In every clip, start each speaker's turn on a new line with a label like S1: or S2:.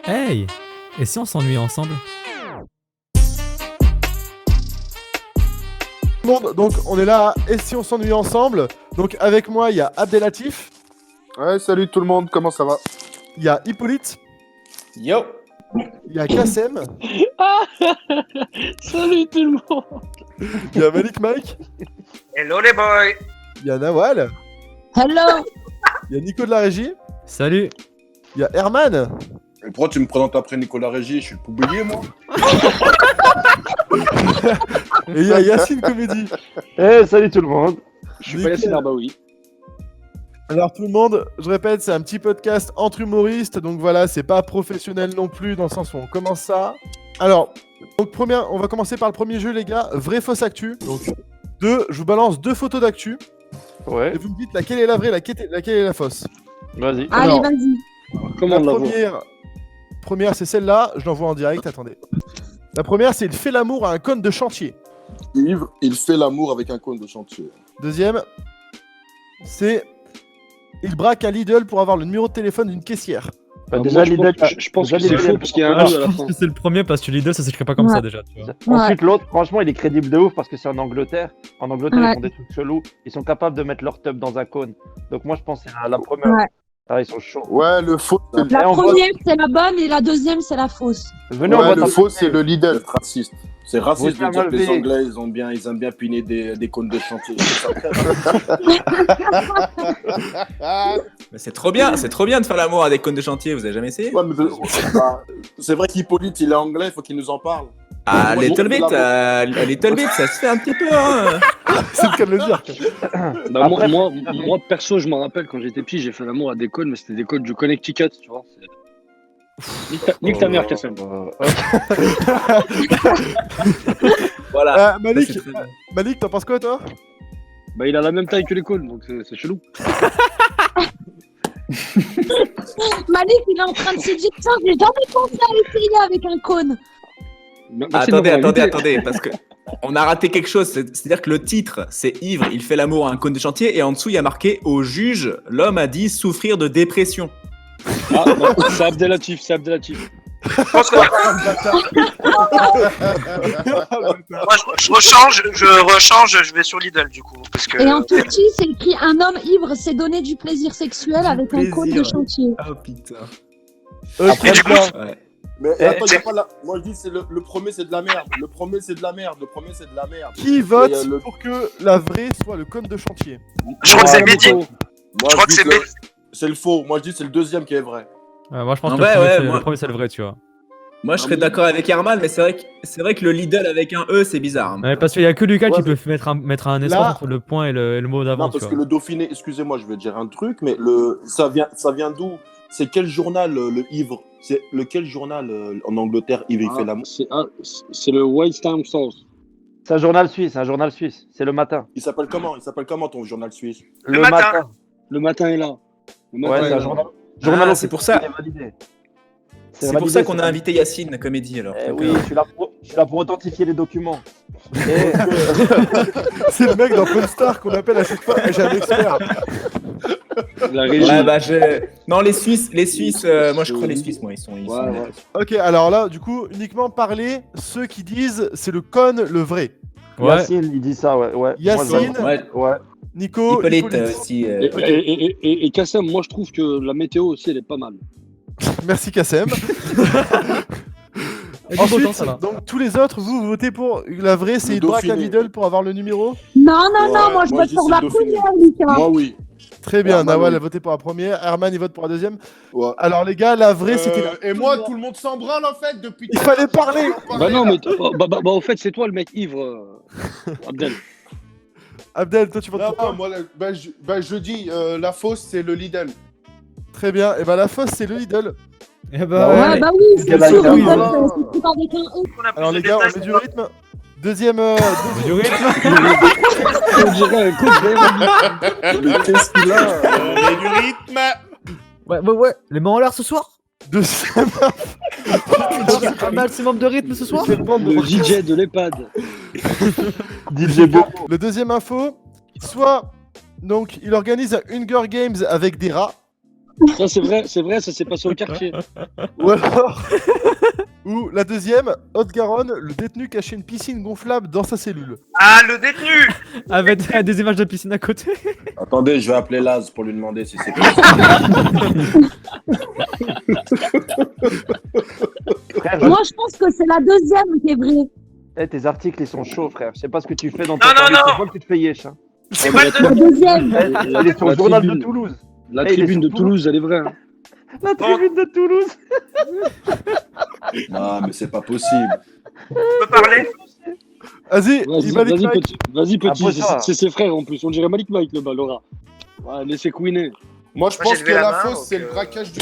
S1: Hey! Et si on s'ennuie ensemble?
S2: Tout le monde, donc on est là, et si on s'ennuie ensemble? Donc avec moi, il y a Abdelatif,
S3: Ouais, salut tout le monde, comment ça va?
S2: il y a Hippolyte,
S4: Yo!
S2: il y a Kassem,
S5: Salut tout le monde.
S2: il y a Malik Mike,
S6: Hello les boys!
S2: il y a Nawal,
S7: Hello.
S2: il y a Nico de la régie,
S1: Salut!
S2: il y a Herman,
S3: Et pourquoi tu me présentes après Nicolas Régis? Je suis le poubelier, moi?
S2: et il y a Yacine Comédie.
S5: Salut tout le monde. Je suis pas
S2: Nickel.
S5: Yacine Arbaoui.
S2: Alors tout le monde, je répète, c'est un petit podcast entre humoristes, donc voilà, c'est pas professionnel non plus, dans le sens où on commence ça. Alors, donc on va commencer par le premier jeu les gars, vrai fausse actu. Donc je vous balance 2 photos d'actu,
S5: Ouais,
S2: et vous me dites laquelle est la vraie, laquelle est la fausse.
S5: vas-y.
S7: Allez,
S2: Alors,
S7: vas-y.
S5: Comment on
S2: La
S5: la voit?
S2: première c'est celle-là, je l'envoie en direct, attendez. La première c'est il fait l'amour à un cône de chantier.
S3: Yves, il fait l'amour avec un cône de chantier.
S2: Deuxième, c'est il braque un Lidl pour avoir le numéro de téléphone d'une caissière.
S5: Bah,
S8: Moi,
S5: déjà,
S8: je
S5: Lidl,
S8: pense- je pense
S5: déjà,
S8: que c'est
S5: Lidl,
S8: faux parce qu'il y a un
S1: Alors,
S8: E
S1: je
S8: à la
S1: pense
S8: fin.
S1: que c'est le premier parce que Lidl ça s'écrit pas comme ça déjà, tu vois.
S5: Ensuite, l'autre, franchement, il est crédible de ouf parce que c'est en Angleterre. En Angleterre,
S7: Ouais.
S5: ils font des trucs chelous. Ils sont capables de mettre leur tub dans un cône. Donc, moi, je pense que c'est la première.
S7: Ouais.
S5: Ah, ils sont chauds.
S3: Ouais, le faux, c'est
S7: La
S5: Et on vote.
S7: première, c'est la bonne et la deuxième, c'est la fausse.
S5: Venez, on
S3: ouais,
S5: vote
S3: le
S5: en
S3: faux,
S5: premier.
S3: c'est le Lidl. C'est raciste. C'est raciste
S5: Vous
S3: de dire que les
S5: avez-
S3: Anglais, ils aiment bien piner des cônes de chantier. C'est ça.
S4: Mais c'est trop bien de faire l'amour à des cônes de chantier, vous avez jamais essayé?
S3: Ouais, mais bah, c'est vrai qu'Hippolyte, il est anglais, il faut qu'il nous en parle.
S4: Ah,
S3: Moi,
S4: Little
S3: je
S4: Bit,
S3: la-
S4: Little Bit, ça se fait un petit peu, hein.
S2: C'est le cas de le dire.
S8: Bah,
S5: Après-
S8: moi, perso, je me rappelle quand j'étais petit, j'ai fait l'amour à des cônes, mais c'était des cônes du Connecticut, tu vois. Nique ta mère, Kassem.
S4: Voilà.
S2: Malik,
S4: Ça, c'est très bien.
S2: Malik, t'en penses quoi toi?
S8: Bah, il a la même taille que les cônes, donc c'est chelou.
S7: Malik, il est en train de se dire ça, j'ai jamais pensé à essayer avec un cône.
S8: Merci de m'avoir invité.
S4: Attendez, parce que on a raté quelque chose. C'est-à-dire que le titre, c'est Ivre, il fait l'amour à un cône de chantier, et en dessous, il y a marqué au juge, l'homme a dit souffrir de dépression.
S8: Ah, bah, c'est Abdelatif, c'est Abdelatif.
S6: Je pense que moi, je rechange, je vais sur Lidl du coup. Parce que...
S7: Et en tout petit, c'est écrit un homme ivre s'est donné du plaisir sexuel
S4: Du
S7: avec un cône de
S4: plaisir.
S7: chantier.
S4: Oh putain.
S2: Après,
S6: du coup,
S4: Ouais.
S3: Mais
S5: Eh,
S3: attends, y a pas la... moi je dis c'est le premier c'est de la merde. Le premier c'est de la merde.
S2: qui vote
S3: Et, le-
S2: pour que la vraie soit le cône de chantier?
S6: je crois que c'est
S3: Moi,
S6: Mehdi.
S3: Moi,
S6: Je crois que
S3: dis
S6: c'est Mehdi.
S3: c'est le faux. Moi je dis c'est le deuxième qui est vrai.
S1: Moi je pense
S4: En
S1: que le
S4: vrai,
S1: premier,
S4: ouais,
S1: c'est-
S4: moi-
S1: le premier c'est le vrai, tu vois.
S4: Moi, je serais d'accord avec Herman, mais c'est vrai que le Lidl avec un E, c'est bizarre. hein.
S1: Ouais, parce qu'il y a que Lucas
S3: Ouais,
S1: qui peut mettre un espace
S2: Là-
S1: entre le point et le mot d'avant,
S3: Non,
S1: tu
S3: parce que
S1: vois.
S3: le Dauphiné, excusez-moi, je vais dire un truc, mais ça vient d'où? C'est quel journal le Ivre? C'est lequel journal en Angleterre Ivre il fait l'amour?
S8: C'est le White Time Source.
S5: C'est un journal suisse, C'est le matin.
S3: Il s'appelle comment ton journal suisse?
S6: Le matin.
S8: Le matin est là. Le matin
S5: Ouais,
S8: est
S5: c'est
S8: là.
S5: un journal.
S4: Ah,
S5: officiel,
S4: c'est pour ça.
S5: c'est validé.
S4: C'est pour
S5: validé,
S4: ça qu'on
S5: c'est
S4: a
S5: validé.
S4: invité Yacine, comédie, alors.
S5: Eh
S4: Donc,
S5: oui, je suis là pour authentifier les documents. Et-
S2: C'est le mec dans Star qu'on appelle à chaque fois j'ai un expert.
S8: La régie.
S4: Ouais, bah, non, les Suisses, moi, je crois les Suisses, moi, ils sont
S8: Ouais.
S4: là-dessus.
S2: Ok, alors là, du coup, uniquement parler ceux qui disent c'est le cône le vrai.
S1: Ouais.
S5: Yacine, il dit ça, ouais. Moi,
S2: Yacine,
S4: Ouais,
S5: ouais.
S2: Nico,
S4: Hippolyte
S2: Hippolyte.
S4: aussi.
S8: Et Kassem, moi je trouve que la météo aussi elle est pas mal.
S2: Merci Kassem.
S1: Et du beau temps,
S2: Ensuite,
S1: ça va.
S2: donc tous les autres, vous votez pour la vraie, c'est
S3: Le
S2: il braque à
S3: Dauphiné.
S2: Lidl pour avoir le numéro.
S7: Non, non,
S3: Ouais,
S7: non, moi je
S3: moi,
S7: vote
S3: je dis
S7: pour
S3: c'est
S7: la
S3: le Dauphiné.
S7: première, Lucas.
S3: Moi oui.
S2: Très bien,
S3: Herman,
S2: Nawal
S3: oui.
S2: a voté pour la première, Herman il vote pour la deuxième.
S3: Ouais.
S2: Alors les gars, la vraie c'était la...
S3: Et moi, tout le monde s'en branle en fait depuis.
S2: Il fallait parler.
S8: Bah non, mais au fait, c'est toi le mec ivre, Abdel.
S2: Abdel, toi tu votes
S3: Non,
S2: pour quoi?
S3: moi, je dis la fausse, c'est le Lidl.
S2: Très bien, et ben la fausse c'est le Lidl.
S1: Eh
S5: Ouais,
S1: bah,
S7: Ouais,
S1: ouais.
S7: bah oui, c'est
S5: Bah,
S7: sûr,
S5: oui,
S7: ils votent,
S3: voilà.
S7: c'est tout avec un E.
S6: On a plus
S2: Alors
S6: de
S2: les gars, on
S6: détails
S2: met du
S6: sur-
S2: rythme. Deuxième...
S1: Du rythme.
S8: On dirait un coach d'aérodynamique.
S3: Mais qu'est-ce qu'il a
S6: du rythme.
S1: Ouais. Les mains en l'air ce soir.
S2: Deuxième...
S1: Un maximum de rythme ce soir.
S2: Quelle bande de-
S8: Le DJ de l'EHPAD.
S5: DJ Bobo.
S2: Le deuxième info, soit donc il organise un Hunger Games avec des rats,
S8: Ça, c'est vrai, ça s'est passé au quartier.
S2: Ou alors, ou la deuxième, Haute-Garonne, le détenu cachait une piscine gonflable dans sa cellule.
S6: Ah, le détenu.
S1: Avec des images de piscine à côté.
S3: Attendez, je vais appeler Laz pour lui demander si c'est possible.
S5: Frère,
S7: Moi, je pense que c'est la deuxième qui est vraie.
S5: tes articles, ils sont chauds, frère. Je sais pas ce que tu fais dans
S6: Non,
S5: ton
S6: non,
S5: temps libre,
S6: non.
S5: c'est pas que tu te fais yesh. Hein.
S6: C'est pas le
S7: La deuxième.
S5: Il est sur le
S8: La
S5: journal de
S8: tribune.
S5: Toulouse.
S8: La
S5: Eh, il est
S8: tribune de
S5: sur
S8: Toulouse, elle est vraie. Hein.
S5: La tribune de Toulouse.
S3: Non, mais c'est pas possible.
S6: Tu peux parler.
S2: Vas-y,
S8: Vas-y,
S2: Malik
S8: vas-y,
S2: Mike.
S8: petit. Vas-y, petit.
S5: Impose-toi.
S8: C'est ses frères en plus. On dirait Malik Mike, le bas, Laura. Ouais, laissez couiner.
S9: Moi, je
S6: Moi,
S9: pense
S6: j'ai
S9: que
S6: levé la
S9: la
S6: main,
S9: fausse,
S6: donc,
S9: c'est le braquage du.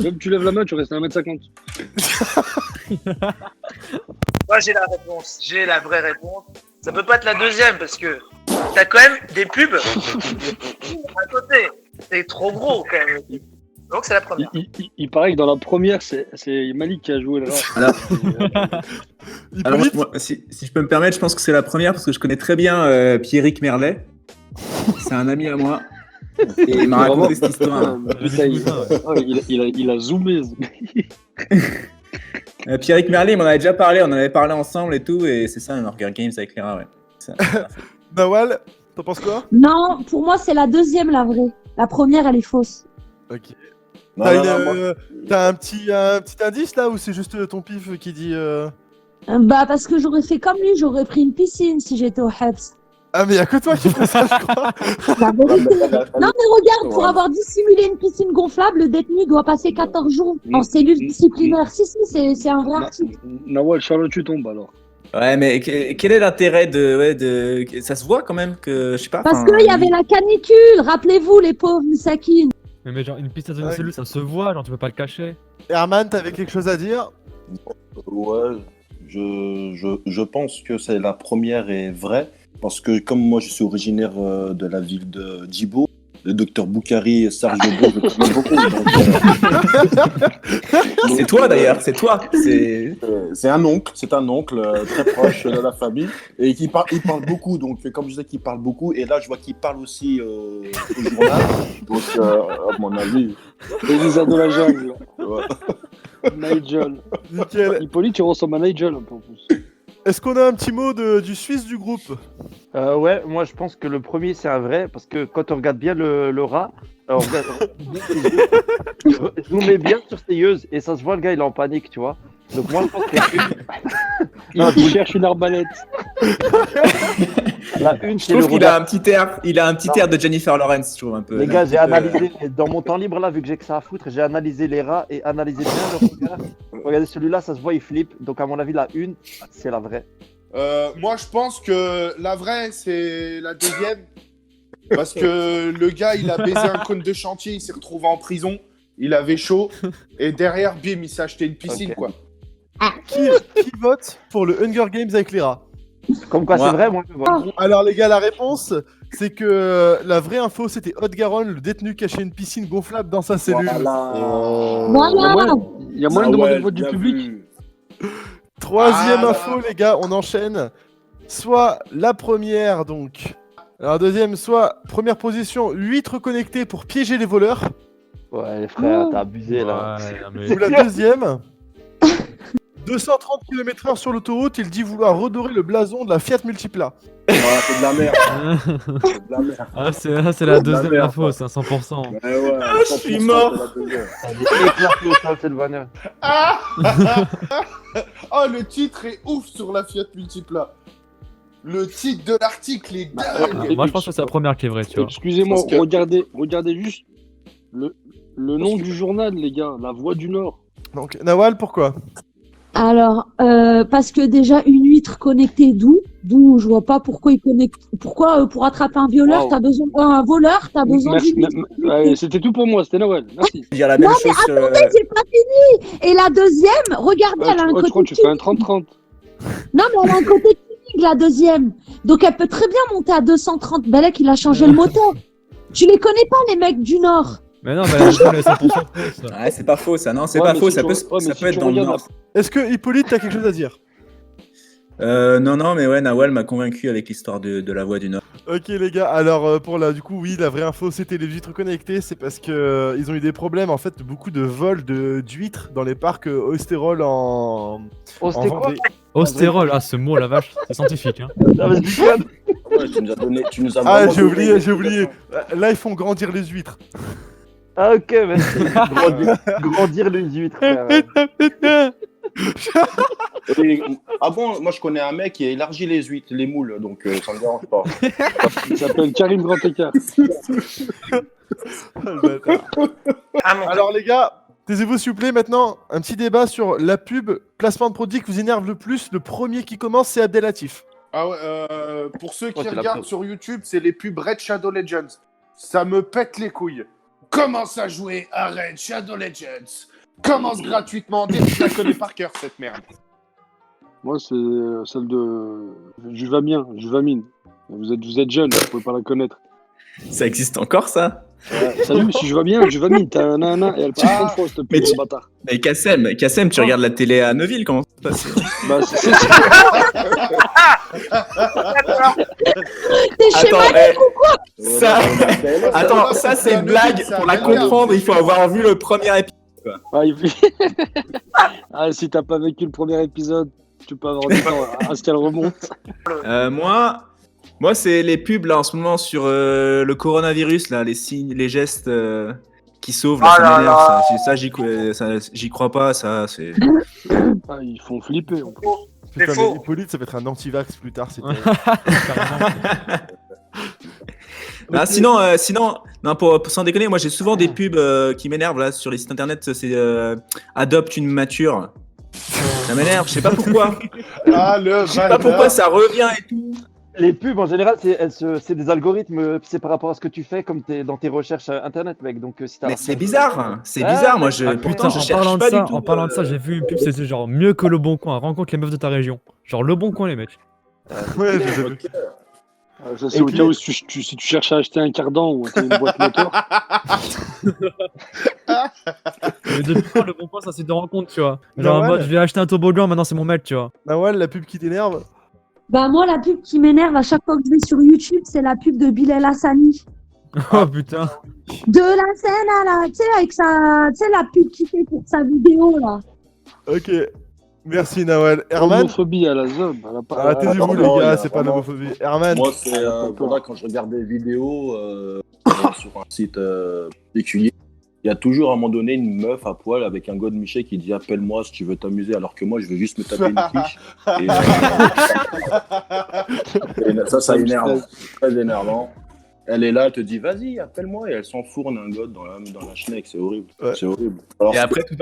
S8: Même tu lèves la main, tu restes à 1m50.
S6: Moi, j'ai la réponse. J'ai la vraie réponse. Ça peut pas être la deuxième parce que t'as quand même des pubs à côté. C'est trop gros quand même. Donc c'est la première.
S8: Il paraît que dans la première, c'est Malik qui a joué le rat.
S4: Alors,
S2: Hippolyte,
S4: moi, si je peux me permettre, je pense que c'est la première parce que je connais très bien Pierrick Merlet. C'est un ami à moi. Et il m'a raconté cette histoire.
S8: Putain, il a zoomé.
S4: Pierrick Merlet, il m'en avait déjà parlé, on en avait parlé ensemble et tout, et c'est ça, un Hunger Games avec les rats, ouais. Ça.
S2: Nawal, t'en penses quoi?
S7: Non, pour moi, c'est la deuxième, la vraie. La première, elle est fausse.
S2: Ok.
S3: Non,
S2: T'as
S3: non, non, moi-
S2: t'as un petit indice là ou c'est juste ton pif qui dit
S7: Bah, parce que j'aurais fait comme lui, j'aurais pris une piscine si j'étais au Habs.
S2: Ah mais y'a que toi qui ferais ça je crois.
S7: La vérité. Non, mais regarde, pour
S3: Ouais.
S7: avoir dissimulé une piscine gonflable, le détenu doit passer 14 jours en cellule disciplinaire. Si, c'est un vrai article.
S8: Nawal, Charlotte, tu tombes alors.
S4: Ouais, mais quel est l'intérêt de. Ça se voit quand même que. Je sais pas.
S7: Parce
S4: enfin,
S7: qu'il y avait la canicule, rappelez-vous, les pauvres Moussakine.
S1: Mais genre, une piste de
S2: Ouais.
S1: cellule, ça se voit, genre, tu peux pas le cacher.
S2: Herman, t'avais quelque chose à dire?
S3: Ouais, je pense que c'est la première est vraie, parce que comme moi je suis originaire de la ville de Djibo, le docteur Boukari et Serge Lebeau, je connais beaucoup.
S4: C'est toi d'ailleurs, c'est toi. C'est.
S3: C'est un oncle très proche de la famille, et il parle beaucoup, donc comme je sais qu'il parle beaucoup, et là je vois qu'il parle aussi au journal, donc à mon avis...
S8: Elisa de la jungle.
S3: ouais.
S8: Nigel.
S2: Nickel.
S8: Hippolyte, tu ressembles à Nigel un peu en plus.
S2: Est-ce qu'on a un petit mot du Suisse du groupe?
S5: Ouais, moi je pense que le premier c'est un vrai, parce que quand on regarde bien le rat, on regarde, zoomez bien sur ses yeux et ça se voit, le gars il est en panique, tu vois. Donc moi je pense que
S8: Il cherche une arbalète.
S5: la une
S4: Je
S5: c'est le
S4: trouve qu'il a
S5: regard.
S4: un petit air, de Jennifer Lawrence, je trouve un peu.
S5: Les gars, j'ai analysé, dans mon temps libre là, vu que j'ai que ça à foutre, j'ai analysé les rats et analysé bien le regard. Regardez celui-là, ça se voit, il flippe. Donc à mon avis, la une, c'est la vraie.
S9: Moi, je pense que la vraie, c'est la deuxième. Parce que le gars, il a baisé un cône de chantier, il s'est retrouvé en prison, il avait chaud, et derrière, bim, il s'est acheté une piscine,
S5: Ok.
S9: quoi.
S2: Qui vote pour le Hunger Games avec les rats?
S5: Comme quoi,
S4: Moi-
S5: c'est vrai, moi je vois.
S2: Alors les gars, la réponse, c'est que la vraie info, c'était Haute-Garonne, le détenu cachait une piscine gonflable dans sa cellule.
S7: Voilà.
S8: Il y a moyen de demander le vote du public.
S2: Troisième
S9: Ah là
S2: info, les gars, on enchaîne. Soit la première, donc. Alors deuxième, soit première position, huîtres connectées pour piéger les voleurs.
S5: Ouais, frère, t'as abusé là.
S1: Ouais, non, mais-
S2: Ou la deuxième, 230 km/h sur l'autoroute, il dit vouloir redorer le blason de la Fiat Multipla.
S3: Ouais, c'est de la merde, c'est de la merde.
S1: Ah, c'est la deuxième
S3: merde,
S1: info, c'est à 100%.
S3: Ouais, ouais,
S4: je suis
S3: 100%,
S4: mort.
S3: c'est la deuxième.
S5: Elle est éclatée au sol, cette vanne.
S9: Ah oh, le titre est ouf sur la Fiat Multipla. Le titre de l'article est dingue.
S1: Moi, je pense que c'est la première qui est vraie, tu vois.
S8: Excusez-moi,
S9: Parce que-
S8: regardez juste le nom du journal, les gars, La Voix du Nord.
S2: Donc Nawal, pourquoi?
S7: Alors, parce que déjà, une huître connectée d'où je vois pas pourquoi il connecte. Pourquoi pour attraper un violeur,
S8: Wow.
S7: t'as besoin un voleur, t'as besoin
S8: Merci,
S7: d'une huître.
S8: allez, c'était tout pour moi, c'était Noël. Merci.
S4: Dire la même
S7: Non,
S4: chose.
S7: J'ai pas fini. Et la deuxième, regardez, elle a un
S8: Je crois
S7: côté
S8: que tu fais un 30-30.
S7: Non, mais elle a un côté tuning, la deuxième. Donc elle peut très bien monter à 230. Balek, il a changé le moteur. Tu les connais pas, les mecs du Nord.
S1: Mais non, mais la deuxième, elle est 100% fausse.
S4: Ouais, c'est pas faux, ça. Non, c'est
S8: Ouais,
S4: pas
S8: mais
S4: faux.
S8: si
S4: Ça
S8: tu
S4: peut,
S8: re- ouais, mais
S4: ça
S8: si
S4: peut
S8: tu
S4: être dans le
S8: regardes
S4: Nord.
S2: Est-ce que Hippolyte, t'as quelque chose à dire?
S4: Non, mais ouais, Nawal m'a convaincu avec l'histoire de la Voix du Nord.
S2: Ok les gars, alors pour du coup oui, la vraie info c'était les huîtres connectées, c'est parce que ils ont eu des problèmes en fait, beaucoup de vols d'huîtres dans les parcs Austerol
S5: Oh, c'était quoi?
S2: Vendée.
S1: Austérol, ah ce mot, la vache, c'est scientifique. Hein.
S5: Non, mais c'est quoi?
S3: Ouais, tu nous as
S2: Ah
S3: vraiment
S2: j'ai
S3: donné-
S2: oublié. Là ils font grandir les huîtres.
S5: Ah, ok, merci. Grandir les huîtres, frère.
S3: Ah bon, moi je connais un mec qui a élargi les huîtres, les moules, donc ça me dérange pas.
S8: Il s'appelle Karim Grand Écart.
S2: Oh, le bâtard.
S6: Ah, mon
S2: Alors les gars, taisez-vous s'il vous plaît maintenant, un petit débat sur la pub, placement de produit qui vous énerve le plus. Le premier qui commence c'est Abdelatif.
S9: Ah ouais, pour ceux qui
S5: Ouais, c'est la
S9: regardent
S5: pub.
S9: sur YouTube, c'est les pubs Red Shadow Legends. Ça me pète les couilles. Commence à jouer à Red Shadow Legends. Commence gratuitement. Dès que je la connais par cœur, cette merde.
S8: Moi, c'est celle de Juvamine. Vous êtes jeune, vous pouvez pas la connaître.
S4: Ça existe encore, ça?
S8: Salut, si je vais bien, Juvamine, t'as un nana et elle parle 30 fois, s'il te plaît,
S4: Mais tu-
S8: bâtard.
S4: Mais Kassem, tu regardes la télé à Neuville, comment ça se passe?
S8: Bah, c'est
S7: T'es schématique
S4: Attends, ça...
S3: Ouais,
S4: Attends, ça c'est une blague. Pour la comprendre, il faut avoir vu le premier épisode.
S8: Ah, ah, si t'as pas vécu le premier épisode, tu peux avoir du temps à ce qu'elle remonte.
S4: Moi, c'est les pubs là en ce moment sur le coronavirus, là, les signes, les gestes qui sauvent. Là,
S6: Oh
S4: ça
S6: là
S4: m'énerve,
S6: là.
S4: j'y crois pas, ça. C'est.
S8: Ah, ils font flipper. En plus.
S6: C'est
S2: Putain,
S6: faux.
S2: mais Hippolyte ça va être un anti-vax plus tard.
S1: Ouais. Carrément.
S4: Ah, sinon, non, sans déconner, moi j'ai souvent des pubs qui m'énervent là sur les sites internet. C'est adopte une mature. Ça m'énerve, je sais pas pourquoi.
S9: Ah, le
S4: Je sais pas pourquoi ça revient et tout.
S5: Les pubs, en général, c'est des algorithmes, c'est par rapport à ce que tu fais comme dans tes recherches internet, mec. Donc, si t'as
S4: Mais c'est bizarre, hein. C'est
S5: Ah,
S4: bizarre. Moi, je
S5: ah,
S4: putain, je
S1: en
S4: cherche
S1: parlant de
S4: pas
S1: ça,
S4: du tout.
S1: en parlant de ça, j'ai vu une pub, c'était genre mieux que le bon coin. Rencontre les meufs de ta région. Genre le bon coin, les mecs.
S2: Ouais, je sais.
S8: Ça, c'est au cas où si tu cherches à acheter un cardan ou une boîte moteur.
S1: Mais depuis quand le bon coin, ça c'est de rencontre, tu vois. Genre en
S2: Nawal.
S1: mode, je vais acheter un toboggan, maintenant c'est mon mec, tu vois.
S2: Nawal, la pub qui t'énerve.
S7: Bah moi, la pub qui m'énerve à chaque fois que je vais sur YouTube, c'est la pub de Bilal Hassani.
S1: Oh putain.
S7: De la scène à la... Tu sais, avec sa... Tu sais, la pub qu'il fait pour sa vidéo, là.
S2: Ok. Merci Nawal. Herman.
S8: Homophobie à la zone.
S2: Ah, taisez-vous les
S3: non, il y
S2: gars,
S3: a
S2: c'est pas
S3: vraiment-
S2: l'homophobie. Herman.
S3: Moi, c'est voilà, quand je regarde des vidéos sur un site pécunier, il y a toujours à un moment donné une meuf à poil avec un god Michel qui dit appelle-moi si tu veux t'amuser, alors que moi je veux juste me taper une quiche. Et ça énerve, c'est très énervant. Elle est là, elle te dit vas-y, appelle-moi, et elle s'enfourne un god dans la schneck, c'est horrible.
S2: Ouais.
S3: C'est horrible. Alors,
S4: Et après, tout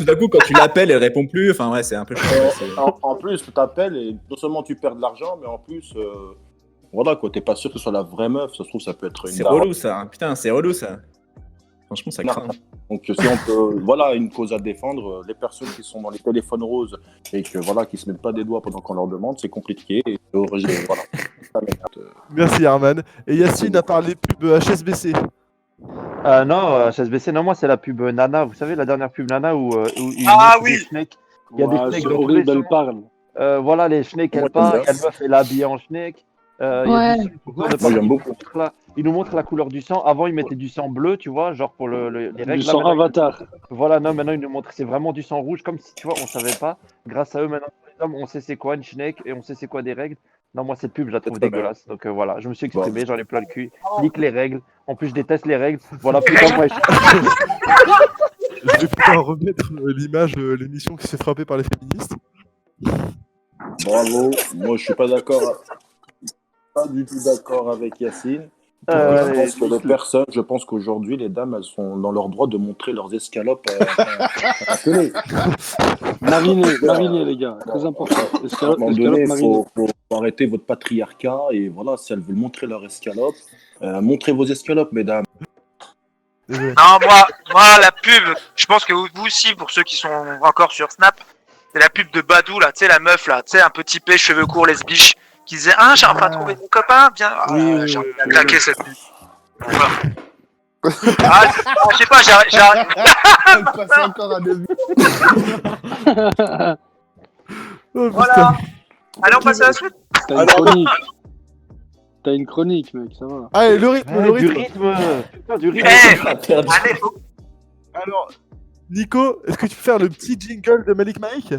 S4: d'un coup, quand tu l'appelles, elle répond plus. Enfin, ouais, c'est un peu chiant.
S3: en plus, tu t'appelles et non seulement tu perds de l'argent, mais en plus, voilà quoi, t'es pas sûr que ce soit la vraie meuf, ça se trouve, ça peut être une
S4: C'est
S3: daronne.
S4: relou, ça. Hein. Putain, c'est relou, ça. Franchement, ça craint.
S3: Donc si on peut, voilà, une cause à défendre, les personnes qui sont dans les téléphones roses et que voilà, qui se mettent pas des doigts pendant qu'on leur demande, c'est compliqué. Et voilà. Ça m'énerve.
S2: Merci Herman. Et Yacine a parlé pub HSBC.
S5: Non, HSBC, non, moi, c'est la pub Nana. Vous savez, la dernière pub Nana où il
S6: Ah
S5: montre
S6: oui.
S5: des snakes. Il y a des
S8: Ouais,
S5: snakes
S8: c'est
S5: dans tous
S8: horrible,
S5: les
S8: elle
S5: sons.
S8: parle.
S5: Voilà, les snakes,
S3: Ouais,
S5: elles parlent.
S3: j'aime bien.
S5: La meuf, elle est habillée en snake. Il y a
S7: Ouais.
S5: du sang autour de
S3: Moi,
S5: partout.
S3: j'aime beaucoup.
S5: Il nous montre la couleur du sang. Avant, il mettait du sang bleu, tu vois, genre pour les règles.
S8: Du
S5: Là,
S8: sang
S5: maintenant,
S8: avatar.
S5: voilà, non, maintenant, il nous montre c'est vraiment du sang rouge, comme si, tu vois, on savait pas. Grâce à eux, maintenant, les hommes, on sait c'est quoi une snake et on sait c'est quoi des règles. Non, moi, cette pub, je la trouve
S3: très bien.
S5: dégueulasse. Donc voilà, je me suis exprimé, j'en ai plein le cul. Nique les règles. En plus, je déteste les règles. Voilà, putain, moi,
S2: Je vais pouvoir remettre l'image, l'émission qui s'est frappée par les féministes.
S3: Bravo. Moi, je suis pas d'accord. Pas du tout d'accord avec Yacine. Je pense qu'aujourd'hui, les dames, elles sont dans leur droit de montrer leurs escalopes à la télé.
S8: Mariner, les gars. Très important.
S3: À un
S8: Escalope,
S3: moment donné, il
S8: mariner.
S3: faut arrêter votre patriarcat et voilà, si elles veulent montrer leur escalope, montrez vos escalopes, mesdames.
S2: Désolé.
S6: Non, moi, la pub, je pense que vous aussi, pour ceux qui sont encore sur Snap, c'est la pub de Badou, là, tu sais, la meuf, là, tu sais, un peu typée, cheveux courts, lesbiche, qui disait, ah, j'ai enfin trouvé mon copain, bien, j'ai envie de claquer cette pub. Voilà. Je sais pas, j'ai
S9: Elle passe encore à deux.
S2: Oh, putain.
S6: Voilà. Allez, on passe à la suite.
S8: T'as une chronique. T'as une chronique, mec, ça va.
S2: Allez, le rythme, le
S5: Du
S2: rythme.
S5: rythme. Putain, du rythme.
S6: Eh,
S3: A perdu.
S6: allez, faut-
S2: Alors, Nico, est-ce que tu peux faire le petit jingle de Malik Mike?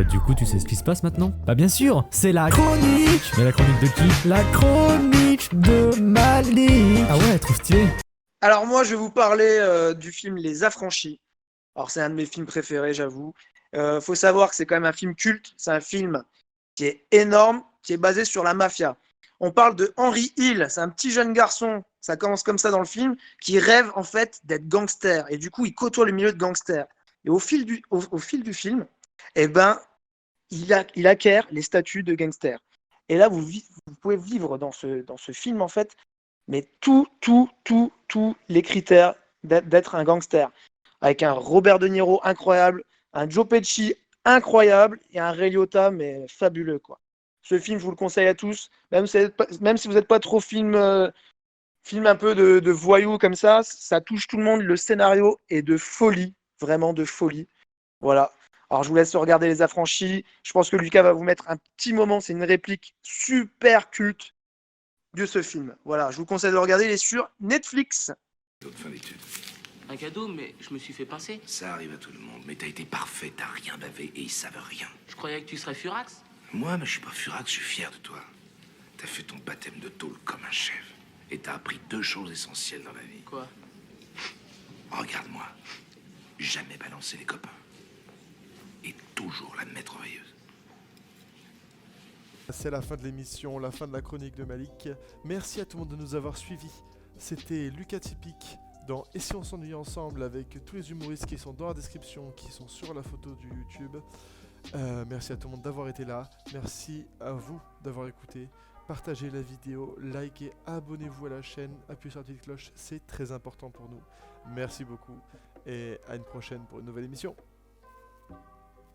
S10: Du coup, tu sais ce qui se passe maintenant? Bah bien sûr, c'est la chronique. Mais la chronique de qui? La chronique de Malik. Ah ouais, trop stylé.
S11: Alors moi, je vais vous parler du film Les Affranchis. Alors c'est un de mes films préférés, j'avoue. Faut savoir que c'est quand même un film culte. C'est un film qui est énorme, qui est basé sur la mafia. On parle de Henry Hill. C'est un petit jeune garçon. Ça commence comme ça dans le film, qui rêve en fait d'être gangster. Et du coup, il côtoie le milieu de gangsters. Et au fil du film, eh ben, il acquiert les statuts de gangster. Et là, vous pouvez vivre dans ce film, en fait, mais tous les critères d'être un gangster. Avec un Robert De Niro incroyable, un Joe Pesci incroyable et un Ray Liotta, mais fabuleux, quoi. Ce film, je vous le conseille à tous, même si vous n'êtes pas trop film un peu de voyous comme ça touche tout le monde. Le scénario est de folie, vraiment de folie. Voilà. Alors, je vous laisse regarder Les Affranchis. Je pense que Lucas va vous mettre un petit moment. C'est une réplique super culte de ce film. Voilà, je vous conseille de le regarder. Il est sur Netflix.
S12: Fin d'études.
S13: Un cadeau, mais je me suis fait pincer.
S12: Ça arrive à tout le monde, mais t'as été parfait, t'as rien bavé et ils savent rien.
S13: Je croyais que tu serais Furax.
S12: Moi, mais je suis pas furax, je suis fier de toi. T'as fait ton baptême de tôle comme un chef. Et t'as appris 2 choses essentielles dans la vie.
S13: Quoi?
S12: Regarde-moi. Jamais balancer les copains. Et toujours la maître veilleuse.
S2: C'est la fin de l'émission, la fin de la chronique de Malik. Merci à tout le monde de nous avoir suivis. C'était Lucas Typique dans Et si on s'ennuie ensemble, avec tous les humoristes qui sont dans la description, qui sont sur la photo du YouTube. Merci à tout le monde d'avoir été là. Merci à vous d'avoir écouté. Partagez la vidéo, likez, abonnez-vous à la chaîne, appuyez sur la petite cloche, c'est très important pour nous. Merci beaucoup et à une prochaine pour une nouvelle émission.